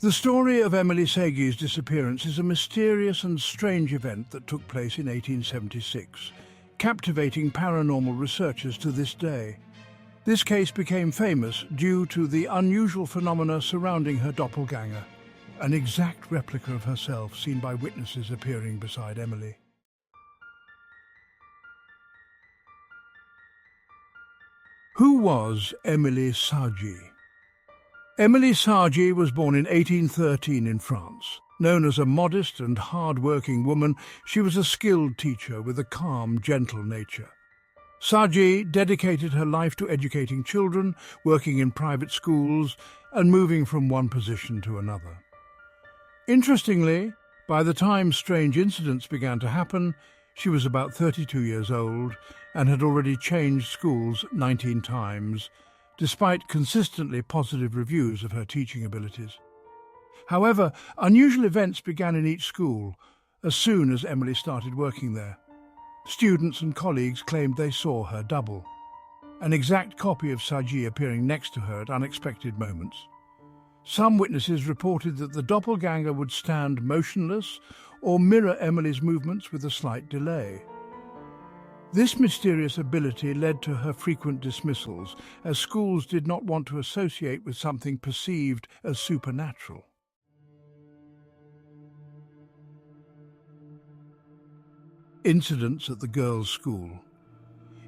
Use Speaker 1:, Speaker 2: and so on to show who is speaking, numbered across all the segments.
Speaker 1: The story of Emily Segi's disappearance is a mysterious and strange event that took place in 1876, captivating paranormal researchers to this day. This case became famous due to the unusual phenomena surrounding her doppelganger, an exact replica of herself seen by witnesses appearing beside Emily. Who was Emily Sagi? Emily Sagi was born in 1813 in France. Known as a modest and hard-working woman, she was a skilled teacher with a calm, gentle nature. Sagi dedicated her life to educating children, working in private schools, and moving from one position to another. Interestingly, by the time strange incidents began to happen, she was about 32 years old and had already changed schools 19 times, despite consistently positive reviews of her teaching abilities. However, unusual events began in each school as soon as Emily started working there. Students and colleagues claimed they saw her double, an exact copy of Sagi appearing next to her at unexpected moments. Some witnesses reported that the doppelganger would stand motionless or mirror Emily's movements with a slight delay. This mysterious ability led to her frequent dismissals, as schools did not want to associate with something perceived as supernatural. Incidents at the girls' school.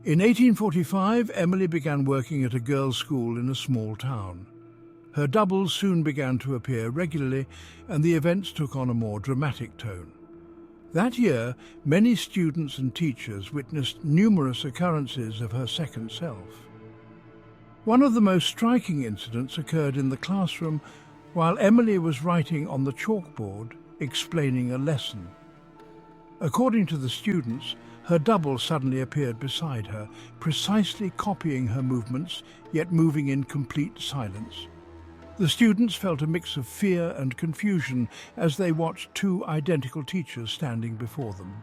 Speaker 1: In 1845, Emily began working at a girls' school in a small town. Her doubles soon began to appear regularly, and the events took on a more dramatic tone. That year, many students and teachers witnessed numerous occurrences of her second self. One of the most striking incidents occurred in the classroom while Emily was writing on the chalkboard, explaining a lesson. According to the students, her double suddenly appeared beside her, precisely copying her movements, yet moving in complete silence. The students felt a mix of fear and confusion as they watched two identical teachers standing before them.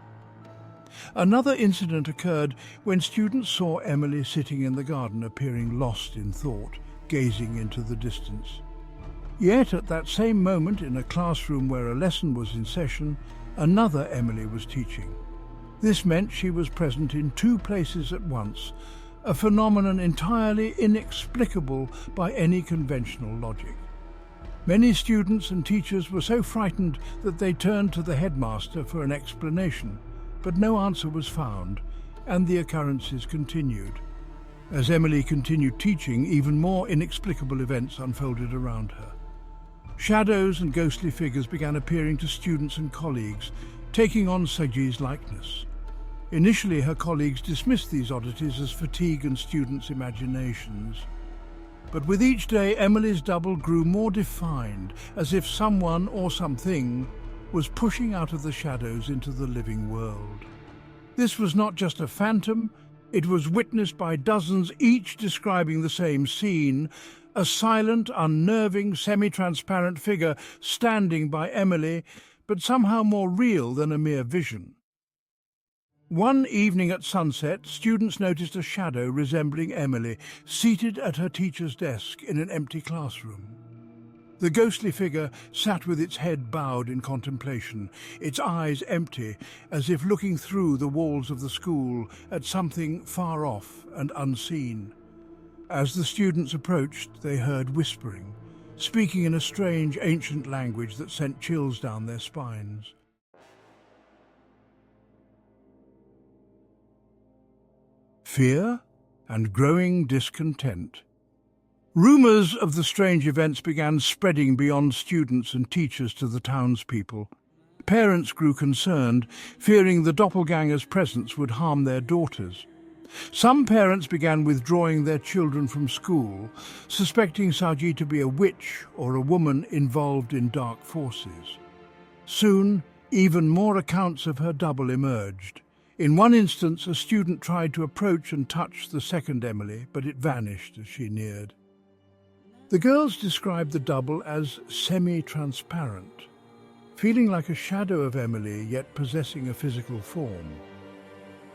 Speaker 1: Another incident occurred when students saw Emily sitting in the garden, appearing lost in thought, gazing into the distance. Yet at that same moment, in a classroom where a lesson was in session, another Emily was teaching. This meant she was present in two places at once, a phenomenon entirely inexplicable by any conventional logic. Many students and teachers were so frightened that they turned to the headmaster for an explanation, but no answer was found, and the occurrences continued. As Emily continued teaching, even more inexplicable events unfolded around her. Shadows and ghostly figures began appearing to students and colleagues, taking on Sagi's likeness. Initially, her colleagues dismissed these oddities as fatigue and students' imaginations. But with each day, Emily's double grew more defined, as if someone or something was pushing out of the shadows into the living world. This was not just a phantom, it was witnessed by dozens, each describing the same scene, a silent, unnerving, semi-transparent figure standing by Emily, but somehow more real than a mere vision. One evening at sunset, students noticed a shadow resembling Emily, seated at her teacher's desk in an empty classroom. The ghostly figure sat with its head bowed in contemplation, its eyes empty, as if looking through the walls of the school at something far off and unseen. As the students approached, they heard whispering, speaking in a strange ancient language that sent chills down their spines. Fear and growing discontent. Rumours of the strange events began spreading beyond students and teachers to the townspeople. Parents grew concerned, fearing the doppelganger's presence would harm their daughters. Some parents began withdrawing their children from school, suspecting Sagi to be a witch or a woman involved in dark forces. Soon, even more accounts of her double emerged. In one instance, a student tried to approach and touch the second Emily, but it vanished as she neared. The girls described the double as semi-transparent, feeling like a shadow of Emily, yet possessing a physical form.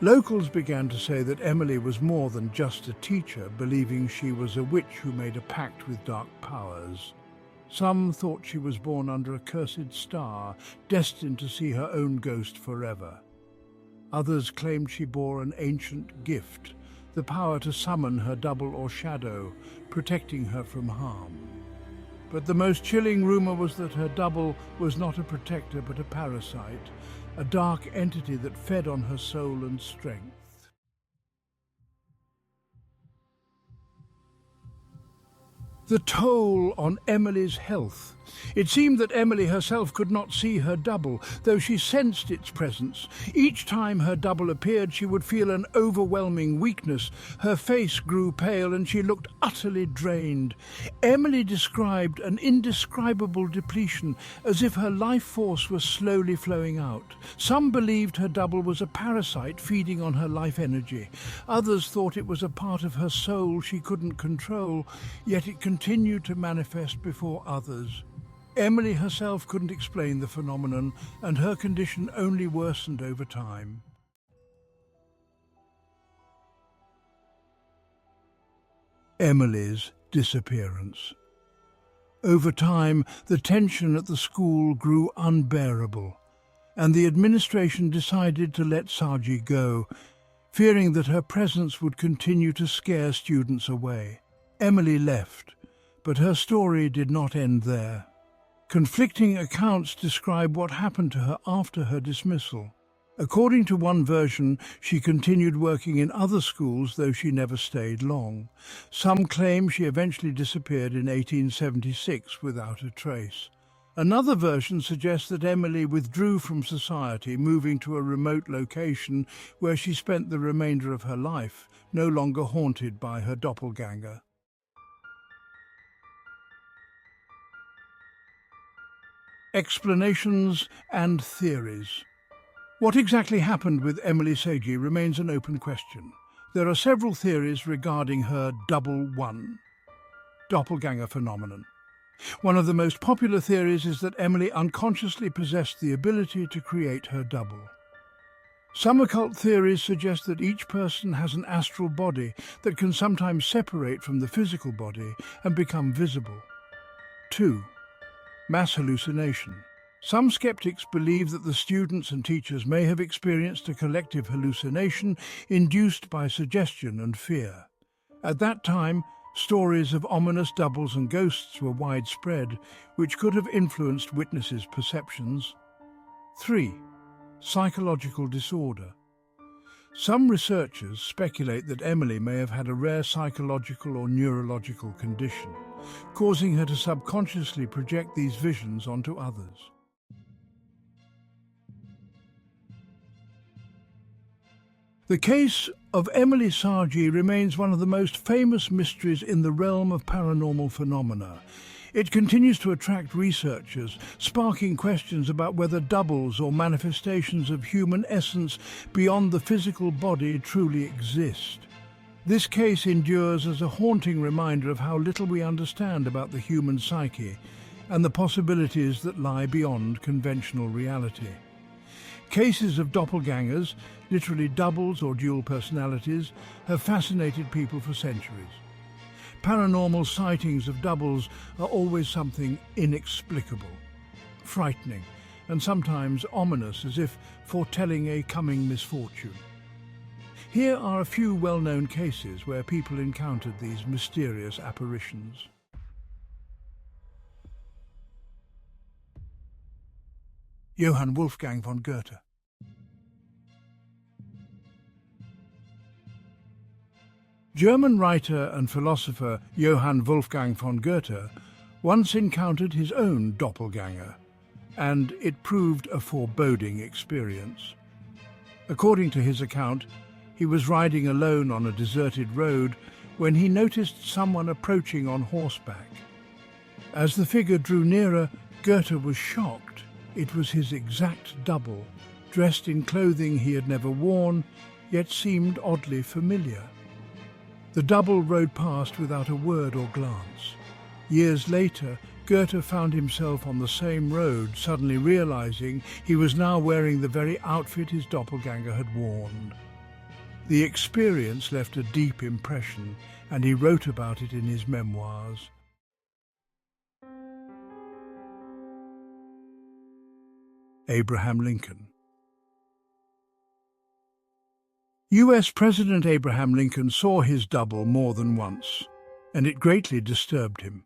Speaker 1: Locals began to say that Emily was more than just a teacher, believing she was a witch who made a pact with dark powers. Some thought she was born under a cursed star, destined to see her own ghost forever. Others claimed she bore an ancient gift, the power to summon her double or shadow, protecting her from harm. But the most chilling rumor was that her double was not a protector but a parasite, a dark entity that fed on her soul and strength. The toll on Emily's health. It seemed that Emily herself could not see her double, though she sensed its presence. Each time her double appeared, she would feel an overwhelming weakness. Her face grew pale and she looked utterly drained. Emily described an indescribable depletion, as if her life force was slowly flowing out. Some believed her double was a parasite feeding on her life energy. Others thought it was a part of her soul she couldn't control, yet it continued to manifest before others. Emily herself couldn't explain the phenomenon, and her condition only worsened over time. Emily's disappearance. Over time, the tension at the school grew unbearable, and the administration decided to let Saji go, fearing that her presence would continue to scare students away. Emily left, but her story did not end there. Conflicting accounts describe what happened to her after her dismissal. According to one version, she continued working in other schools, though she never stayed long. Some claim she eventually disappeared in 1876 without a trace. Another version suggests that Emily withdrew from society, moving to a remote location where she spent the remainder of her life, no longer haunted by her doppelganger. Explanations and theories. What exactly happened with Emily Saji remains an open question. There are several theories regarding her double one doppelganger phenomenon. One of the most popular theories is that Emily unconsciously possessed the ability to create her double. Some occult theories suggest that each person has an astral body that can sometimes separate from the physical body and become visible. 2. Mass hallucination. Some skeptics believe that the students and teachers may have experienced a collective hallucination induced by suggestion and fear. At that time, stories of ominous doubles and ghosts were widespread, which could have influenced witnesses' perceptions. 3. Psychological disorder. Some researchers speculate that Emily may have had a rare psychological or neurological condition, causing her to subconsciously project these visions onto others. The case of Emily Saji remains one of the most famous mysteries in the realm of paranormal phenomena. It continues to attract researchers, sparking questions about whether doubles or manifestations of human essence beyond the physical body truly exist. This case endures as a haunting reminder of how little we understand about the human psyche and the possibilities that lie beyond conventional reality. Cases of doppelgangers, literally doubles or dual personalities, have fascinated people for centuries. Paranormal sightings of doubles are always something inexplicable, frightening, and sometimes ominous, as if foretelling a coming misfortune. Here are a few well-known cases where people encountered these mysterious apparitions. Johann Wolfgang von Goethe. German writer and philosopher Johann Wolfgang von Goethe once encountered his own doppelganger, and it proved a foreboding experience. According to his account, he was riding alone on a deserted road when he noticed someone approaching on horseback. As the figure drew nearer, Goethe was shocked. It was his exact double, dressed in clothing he had never worn, yet seemed oddly familiar. The double rode past without a word or glance. Years later, Goethe found himself on the same road, suddenly realizing he was now wearing the very outfit his doppelganger had worn. The experience left a deep impression, and he wrote about it in his memoirs. Abraham Lincoln. US President Abraham Lincoln saw his double more than once, and it greatly disturbed him.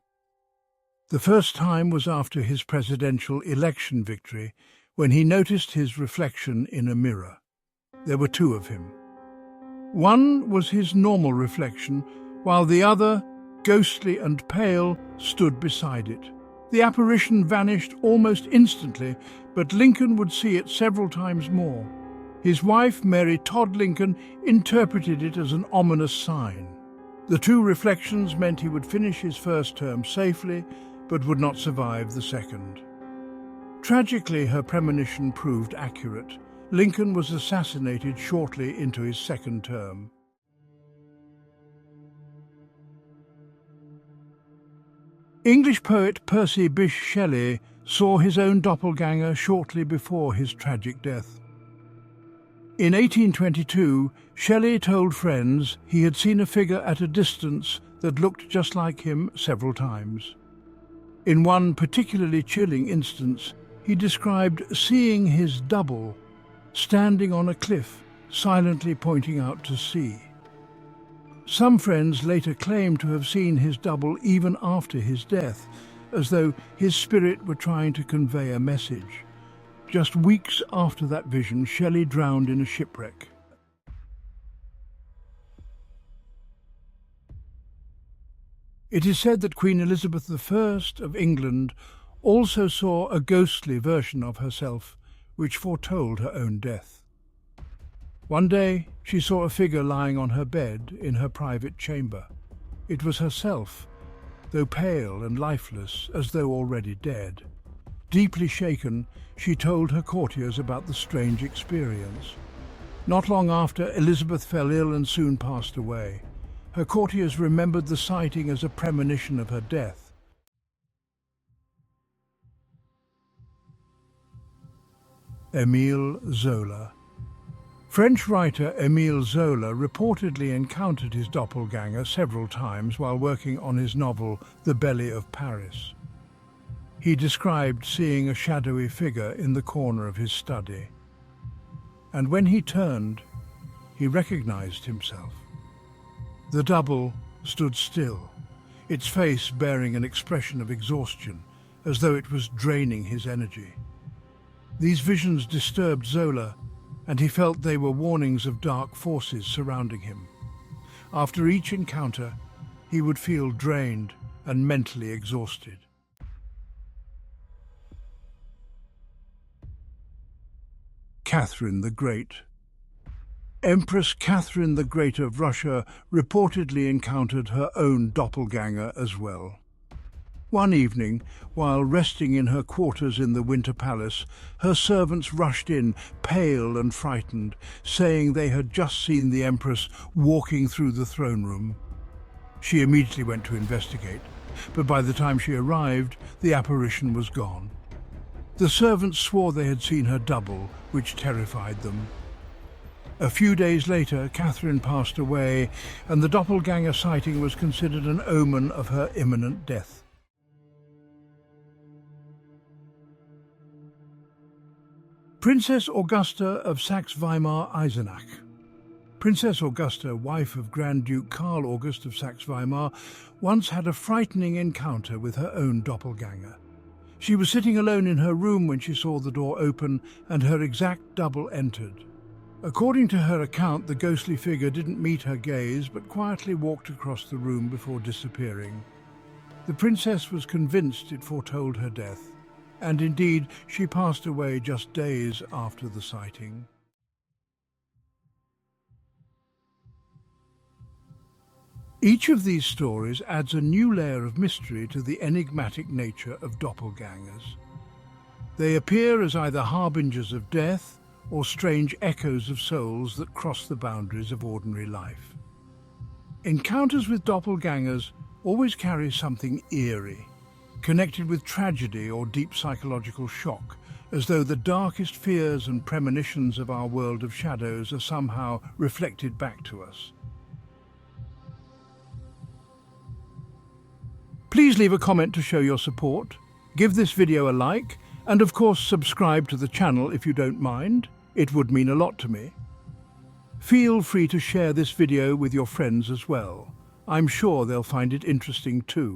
Speaker 1: The first time was after his presidential election victory, when he noticed his reflection in a mirror. There were two of him. One was his normal reflection, while the other, ghostly and pale, stood beside it. The apparition vanished almost instantly, but Lincoln would see it several times more. His wife, Mary Todd Lincoln, interpreted it as an ominous sign. The two reflections meant he would finish his first term safely, but would not survive the second. Tragically, her premonition proved accurate. Lincoln was assassinated shortly into his second term. English poet Percy Bysshe Shelley saw his own doppelganger shortly before his tragic death. In 1822, Shelley told friends he had seen a figure at a distance that looked just like him several times. In one particularly chilling instance, he described seeing his double standing on a cliff, silently pointing out to sea. Some friends later claimed to have seen his double even after his death, as though his spirit were trying to convey a message. Just weeks after that vision, Shelley drowned in a shipwreck. It is said that Queen Elizabeth I of England also saw a ghostly version of herself, which foretold her own death. One day, she saw a figure lying on her bed in her private chamber. It was herself, though pale and lifeless, as though already dead. Deeply shaken, she told her courtiers about the strange experience. Not long after, Elizabeth fell ill and soon passed away. Her courtiers remembered the sighting as a premonition of her death. Émile Zola. French writer Émile Zola reportedly encountered his doppelganger several times while working on his novel The Belly of Paris. He described seeing a shadowy figure in the corner of his study. And when he turned, he recognized himself. The double stood still, its face bearing an expression of exhaustion, as though it was draining his energy. These visions disturbed Zola, and he felt they were warnings of dark forces surrounding him. After each encounter, he would feel drained and mentally exhausted. Catherine the Great. Empress Catherine the Great of Russia reportedly encountered her own doppelganger as well. One evening, while resting in her quarters in the Winter Palace, her servants rushed in, pale and frightened, saying they had just seen the Empress walking through the throne room. She immediately went to investigate, but by the time she arrived, the apparition was gone. The servants swore they had seen her double, which terrified them. A few days later, Catherine passed away, and the doppelganger sighting was considered an omen of her imminent death. Princess Augusta of Saxe-Weimar-Eisenach. Princess Augusta, wife of Grand Duke Karl August of Saxe-Weimar, once had a frightening encounter with her own doppelganger. She was sitting alone in her room when she saw the door open and her exact double entered. According to her account, the ghostly figure didn't meet her gaze but quietly walked across the room before disappearing. The princess was convinced it foretold her death, and indeed she passed away just days after the sighting. Each of these stories adds a new layer of mystery to the enigmatic nature of doppelgangers. They appear as either harbingers of death or strange echoes of souls that cross the boundaries of ordinary life. Encounters with doppelgangers always carry something eerie, connected with tragedy or deep psychological shock, as though the darkest fears and premonitions of our world of shadows are somehow reflected back to us. Please leave a comment to show your support, give this video a like, And of course, subscribe to the channel if you don't mind. It would mean a lot to me. Feel free to share this video with your friends as well. I'm sure they'll find it interesting too.